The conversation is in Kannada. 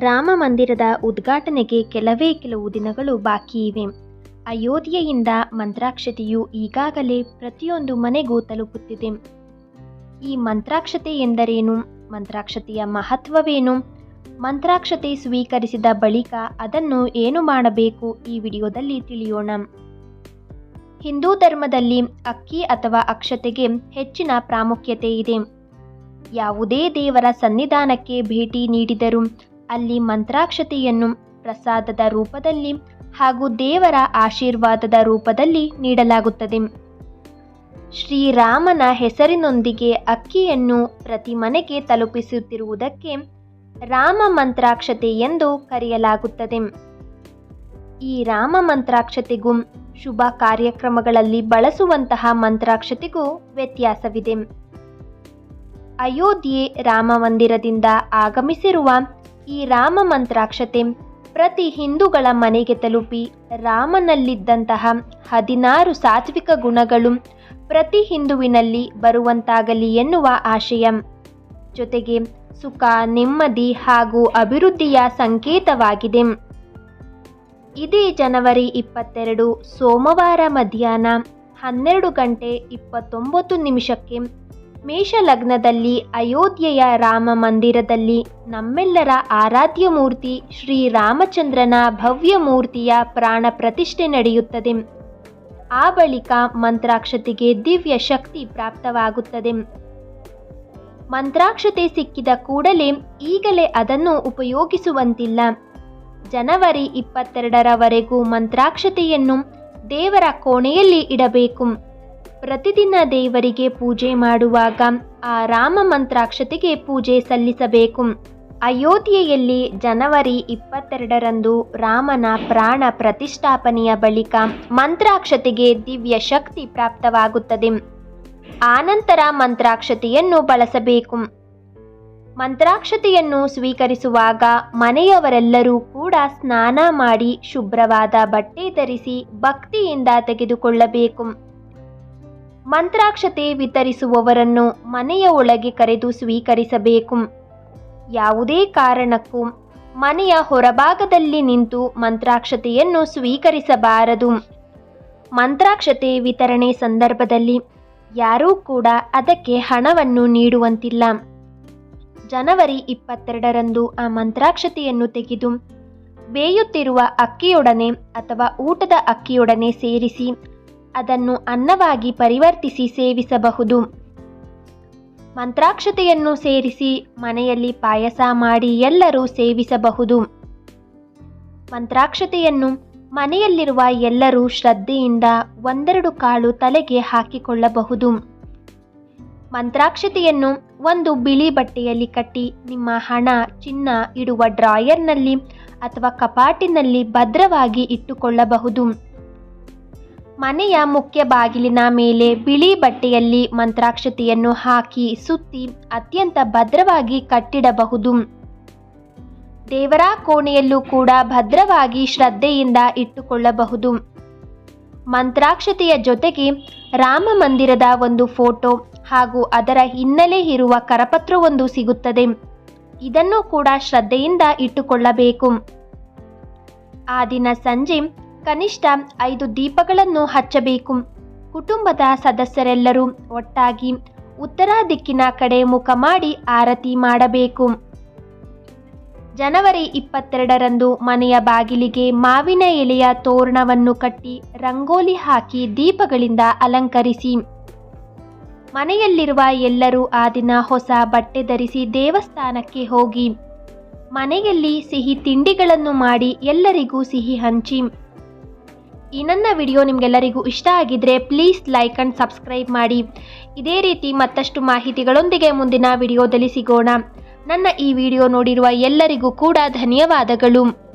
ರಾಮ ಮಂದಿರದ ಉದ್ಘಾಟನೆಗೆ ಕೆಲವು ದಿನಗಳು ಬಾಕಿ ಇವೆ. ಅಯೋಧ್ಯೆಯಿಂದ ಮಂತ್ರಾಕ್ಷತೆಯು ಈಗಾಗಲೇ ಪ್ರತಿಯೊಂದು ಮನೆಗೂ ತಲುಪುತ್ತಿದೆ. ಈ ಮಂತ್ರಾಕ್ಷತೆ ಎಂದರೇನು? ಮಂತ್ರಾಕ್ಷತೆಯ ಮಹತ್ವವೇನು? ಮಂತ್ರಾಕ್ಷತೆ ಸ್ವೀಕರಿಸಿದ ಬಳಿಕ ಅದನ್ನು ಏನು ಮಾಡಬೇಕು? ಈ ವಿಡಿಯೋದಲ್ಲಿ ತಿಳಿಯೋಣ. ಹಿಂದೂ ಧರ್ಮದಲ್ಲಿ ಅಕ್ಕಿ ಅಥವಾ ಅಕ್ಷತೆಗೆ ಹೆಚ್ಚಿನ ಪ್ರಾಮುಖ್ಯತೆ ಇದೆ. ಯಾವುದೇ ದೇವರ ಸನ್ನಿಧಾನಕ್ಕೆ ಭೇಟಿ ನೀಡಿದರೂ ಅಲ್ಲಿ ಮಂತ್ರಾಕ್ಷತೆಯನ್ನು ಪ್ರಸಾದದ ರೂಪದಲ್ಲಿ ಹಾಗೂ ದೇವರ ಆಶೀರ್ವಾದದ ರೂಪದಲ್ಲಿ ನೀಡಲಾಗುತ್ತದೆ. ಶ್ರೀರಾಮನ ಹೆಸರಿನೊಂದಿಗೆ ಅಕ್ಕಿಯನ್ನು ಪ್ರತಿ ಮನೆಗೆ ತಲುಪಿಸುತ್ತಿರುವುದಕ್ಕೆ ರಾಮ ಮಂತ್ರಾಕ್ಷತೆ ಎಂದು ಕರೆಯಲಾಗುತ್ತದೆ. ಈ ರಾಮ ಮಂತ್ರಾಕ್ಷತೆಗೂ ಶುಭ ಕಾರ್ಯಕ್ರಮಗಳಲ್ಲಿ ಬಳಸುವಂತಹ ಮಂತ್ರಾಕ್ಷತೆಗೂ ವ್ಯತ್ಯಾಸವಿದೆ. ಅಯೋಧ್ಯೆ ರಾಮ ಮಂದಿರದಿಂದ ಆಗಮಿಸಿರುವ ಈ ರಾಮ ಮಂತ್ರಾಕ್ಷತೆ ಪ್ರತಿ ಹಿಂದೂಗಳ ಮನೆಗೆ ತಲುಪಿ ರಾಮನಲ್ಲಿದ್ದಂತಹ 16 ಸಾತ್ವಿಕ ಗುಣಗಳು ಪ್ರತಿ ಹಿಂದುವಿನಲ್ಲಿ ಬರುವಂತಾಗಲಿ ಎನ್ನುವ ಆಶಯ, ಜೊತೆಗೆ ಸುಖ, ನೆಮ್ಮದಿ ಹಾಗೂ ಅಭಿವೃದ್ಧಿಯ ಸಂಕೇತವಾಗಿದೆ. ಇದೇ ಜನವರಿ 22 ಸೋಮವಾರ ಮಧ್ಯಾಹ್ನ 12:29 ಮೇಷ ಲಗ್ನದಲ್ಲಿ ಅಯೋಧ್ಯೆಯ ರಾಮ ಮಂದಿರದಲ್ಲಿ ನಮ್ಮೆಲ್ಲರ ಆರಾಧ್ಯ ಮೂರ್ತಿ ಶ್ರೀರಾಮಚಂದ್ರನ ಭವ್ಯ ಮೂರ್ತಿಯ ಪ್ರಾಣ ಪ್ರತಿಷ್ಠೆ ನಡೆಯುತ್ತದೆ. ಆ ಬಳಿಕ ಮಂತ್ರಾಕ್ಷತೆಗೆ ದಿವ್ಯ ಶಕ್ತಿ ಪ್ರಾಪ್ತವಾಗುತ್ತದೆ. ಮಂತ್ರಾಕ್ಷತೆ ಸಿಕ್ಕಿದ ಕೂಡಲೇ ಈಗಲೇ ಅದನ್ನು ಉಪಯೋಗಿಸುವಂತಿಲ್ಲ. ಜನವರಿ 22ರವರೆಗೂ ಮಂತ್ರಾಕ್ಷತೆಯನ್ನು ದೇವರ ಕೋಣೆಯಲ್ಲಿ ಇಡಬೇಕು. ಪ್ರತಿದಿನ ದೇವರಿಗೆ ಪೂಜೆ ಮಾಡುವಾಗ ಆ ರಾಮ ಮಂತ್ರಾಕ್ಷತೆಗೆ ಪೂಜೆ ಸಲ್ಲಿಸಬೇಕು. ಅಯೋಧ್ಯೆಯಲ್ಲಿ ಜನವರಿ 22ರಂದು ರಾಮನ ಪ್ರಾಣ ಪ್ರತಿಷ್ಠಾಪನೆಯ ಬಳಿಕ ಮಂತ್ರಾಕ್ಷತೆಗೆ ದಿವ್ಯ ಶಕ್ತಿ ಪ್ರಾಪ್ತವಾಗುತ್ತದೆ. ಆನಂತರ ಮಂತ್ರಾಕ್ಷತೆಯನ್ನು ಬಳಸಬೇಕು. ಮಂತ್ರಾಕ್ಷತೆಯನ್ನು ಸ್ವೀಕರಿಸುವಾಗ ಮನೆಯವರೆಲ್ಲರೂ ಕೂಡ ಸ್ನಾನ ಮಾಡಿ ಶುಭ್ರವಾದ ಬಟ್ಟೆ ಧರಿಸಿ ಭಕ್ತಿಯಿಂದ ತೆಗೆದುಕೊಳ್ಳಬೇಕು. ಮಂತ್ರಾಕ್ಷತೆ ವಿತರಿಸುವವರನ್ನು ಮನೆಯ ಒಳಗೆ ಕರೆದು ಸ್ವೀಕರಿಸಬೇಕು. ಯಾವುದೇ ಕಾರಣಕ್ಕೂ ಮನೆಯ ಹೊರಭಾಗದಲ್ಲಿ ನಿಂತು ಮಂತ್ರಾಕ್ಷತೆಯನ್ನು ಸ್ವೀಕರಿಸಬಾರದು. ಮಂತ್ರಾಕ್ಷತೆ ವಿತರಣೆ ಸಂದರ್ಭದಲ್ಲಿ ಯಾರೂ ಕೂಡ ಅದಕ್ಕೆ ಹಣವನ್ನು ನೀಡುವಂತಿಲ್ಲ. ಜನವರಿ 22ರಂದು ಆ ಮಂತ್ರಾಕ್ಷತೆಯನ್ನು ತೆಗೆದು ಬೇಯುತ್ತಿರುವ ಅಕ್ಕಿಯೊಡನೆ ಅಥವಾ ಊಟದ ಅಕ್ಕಿಯೊಡನೆ ಸೇರಿಸಿ ಅದನ್ನು ಅನ್ನವಾಗಿ ಪರಿವರ್ತಿಸಿ ಸೇವಿಸಬಹುದು. ಮಂತ್ರಾಕ್ಷತೆಯನ್ನು ಸೇರಿಸಿ ಮನೆಯಲ್ಲಿ ಪಾಯಸ ಮಾಡಿ ಎಲ್ಲರೂ ಸೇವಿಸಬಹುದು. ಮಂತ್ರಾಕ್ಷತೆಯನ್ನು ಮನೆಯಲ್ಲಿರುವ ಎಲ್ಲರೂ ಶ್ರದ್ಧೆಯಿಂದ 1-2 ಕಾಳು ತಲೆಗೆ ಹಾಕಿಕೊಳ್ಳಬಹುದು. ಮಂತ್ರಾಕ್ಷತೆಯನ್ನು ಒಂದು ಬಿಳಿ ಬಟ್ಟೆಯಲ್ಲಿ ಕಟ್ಟಿ ನಿಮ್ಮ ಹಣ, ಚಿನ್ನ ಇಡುವ ಡ್ರಾಯರ್ನಲ್ಲಿ ಅಥವಾ ಕಪಾಟಿನಲ್ಲಿ ಭದ್ರವಾಗಿ ಇಟ್ಟುಕೊಳ್ಳಬಹುದು. ಮನೆಯ ಮುಖ್ಯ ಬಾಗಿಲಿನ ಮೇಲೆ ಬಿಳಿ ಬಟ್ಟೆಯಲ್ಲಿ ಮಂತ್ರಾಕ್ಷತೆಯನ್ನು ಹಾಕಿ ಸುತ್ತಿ ಅತ್ಯಂತ ಭದ್ರವಾಗಿ ಕಟ್ಟಿಡಬಹುದು. ದೇವರ ಕೋಣೆಯಲ್ಲೂ ಕೂಡ ಭದ್ರವಾಗಿ ಶ್ರದ್ಧೆಯಿಂದ ಇಟ್ಟುಕೊಳ್ಳಬಹುದು. ಮಂತ್ರಾಕ್ಷತೆಯ ಜೊತೆಗೆ ರಾಮ ಮಂದಿರದ ಒಂದು ಫೋಟೋ ಹಾಗೂ ಅದರ ಹಿನ್ನೆಲೆ ಇರುವ ಕರಪತ್ರವೊಂದು ಸಿಗುತ್ತದೆ. ಇದನ್ನು ಕೂಡ ಶ್ರದ್ಧೆಯಿಂದ ಇಟ್ಟುಕೊಳ್ಳಬೇಕು. ಆ ದಿನ ಸಂಜೆ ಕನಿಷ್ಠ 5 ದೀಪಗಳನ್ನು ಹಚ್ಚಬೇಕು. ಕುಟುಂಬದ ಸದಸ್ಯರೆಲ್ಲರೂ ಒಟ್ಟಾಗಿ ಉತ್ತರ ದಿಕ್ಕಿನ ಕಡೆ ಮುಖ ಮಾಡಿ ಆರತಿ ಮಾಡಬೇಕು. ಜನವರಿ 22ರಂದು ಮನೆಯ ಬಾಗಿಲಿಗೆ ಮಾವಿನ ಎಲೆಯ ತೋರಣವನ್ನು ಕಟ್ಟಿ ರಂಗೋಲಿ ಹಾಕಿ ದೀಪಗಳಿಂದ ಅಲಂಕರಿಸಿ. ಮನೆಯಲ್ಲಿರುವ ಎಲ್ಲರೂ ಆ ದಿನ ಹೊಸ ಬಟ್ಟೆ ಧರಿಸಿ ದೇವಸ್ಥಾನಕ್ಕೆ ಹೋಗಿ ಮನೆಯಲ್ಲಿ ಸಿಹಿ ತಿಂಡಿಗಳನ್ನು ಮಾಡಿ ಎಲ್ಲರಿಗೂ ಸಿಹಿ ಹಂಚಿ. ಈ ನನ್ನ ವಿಡಿಯೋ ನಿಮಗೆಲ್ಲರಿಗೂ ಇಷ್ಟ ಆಗಿದ್ರೆ ಪ್ಲೀಸ್ ಲೈಕ್ ಅಂಡ್ ಸಬ್ಸ್ಕ್ರೈಬ್ ಮಾಡಿ. ಇದೇ ರೀತಿ ಮತ್ತಷ್ಟು ಮಾಹಿತಿಗಳೊಂದಿಗೆ ಮುಂದಿನ ವಿಡಿಯೋದಲ್ಲಿ ಸಿಗೋಣ. ನನ್ನ ಈ ವಿಡಿಯೋ ನೋಡಿರುವ ಎಲ್ಲರಿಗೂ ಕೂಡ ಧನ್ಯವಾದಗಳು.